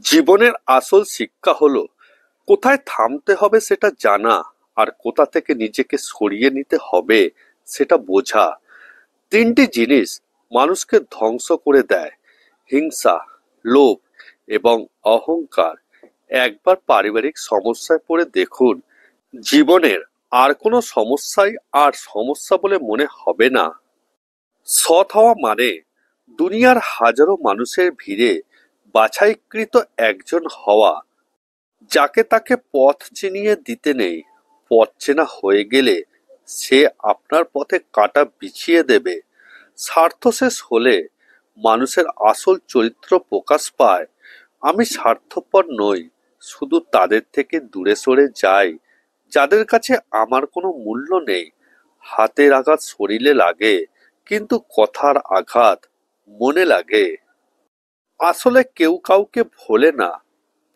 জীবনের আসল শিক্ষা হলো কোথায় থামতে হবে সেটা জানা, আর কোথা থেকে নিজেকে সরিয়ে নিতে হবে সেটা বোঝা। তিনটি জিনিস মানুষকে ধ্বংস করে দেয়: হিংসা, লোভ এবং অহংকার। একবার পারিবারিক সমস্যায় পড়ে দেখুন, জীবনের আর কোনো সমস্যাই আর সমস্যা বলে মনে হবে না। সৎ হওয়া মানে দুনিয়ার হাজারো মানুষের ভিড়ে বাছাইকৃত একজন হওয়া, যাকে তাকে পথ চিনিয়ে দিতে নেই। পথ চেনা হয়ে গেলে সে আপনার পথে কাঁটা বিছিয়ে দেবে। স্বার্থ শেষ হলে মানুষের আসল চরিত্র প্রকাশ পায়। আমি স্বার্থপর নই, শুধু তাদের থেকে দূরে সরে যাই যাদের কাছে আমার কোনো মূল্য নেই। হাতের আঘাত শরীরে লাগে, কিন্তু কথার আঘাত মনে লাগে। আসলে কেউ কাউকে ভোলে না,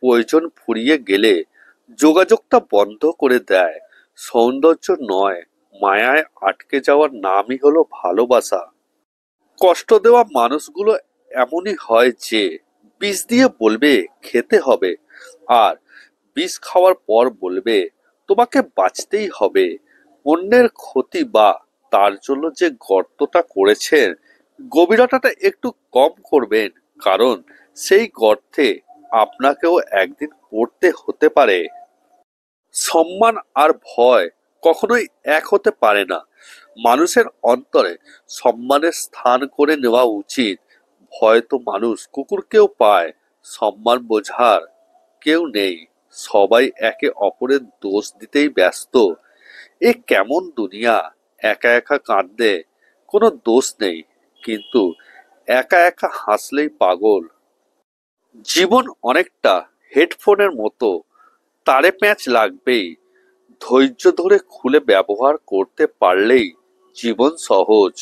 প্রয়োজন ফুরিয়ে গেলে যোগাযোগটা বন্ধ করে দেয়। সৌন্দর্য নয়, মায়ায় আটকে যাওয়ার নামই হলো ভালোবাসা। কষ্ট দেওয়া মানুষগুলো এমনই হয় যে বিষ দিয়ে বলবে খেতে হবে, আর বিষ খাওয়ার পর বলবে তোমাকে বাঁচতেই হবে। অন্যের ক্ষতি বা তার জন্য যে গর্তটা করেছেন, গভীরতাটা একটু কম করবেন, কারণ সেই গর্তে আপনাকেও একদিন পড়তে হতে পারে। সম্মান আর ভয় কখনোই এক হতে পারে না। মানুষের অন্তরে সম্মানের স্থান করে নেওয়া উচিত। ভয় তো মানুষ কুকুরকেও পায়, সম্মান বোঝার কেউ নেই। সবাই একে অপরের দোষ দিতেই ব্যস্ত। এ কেমন দুনিয়া! একা একা কাঁদলে কোনো দোষ নেই, কিন্তু একা একা হাসলেই পাগল। জীবন অনেকটা হেডফোনের মতো, তারে প্যাঁচ লাগবেই। ধৈর্য ধরে খুলে ব্যবহার করতে পারলেই জীবন সহজ।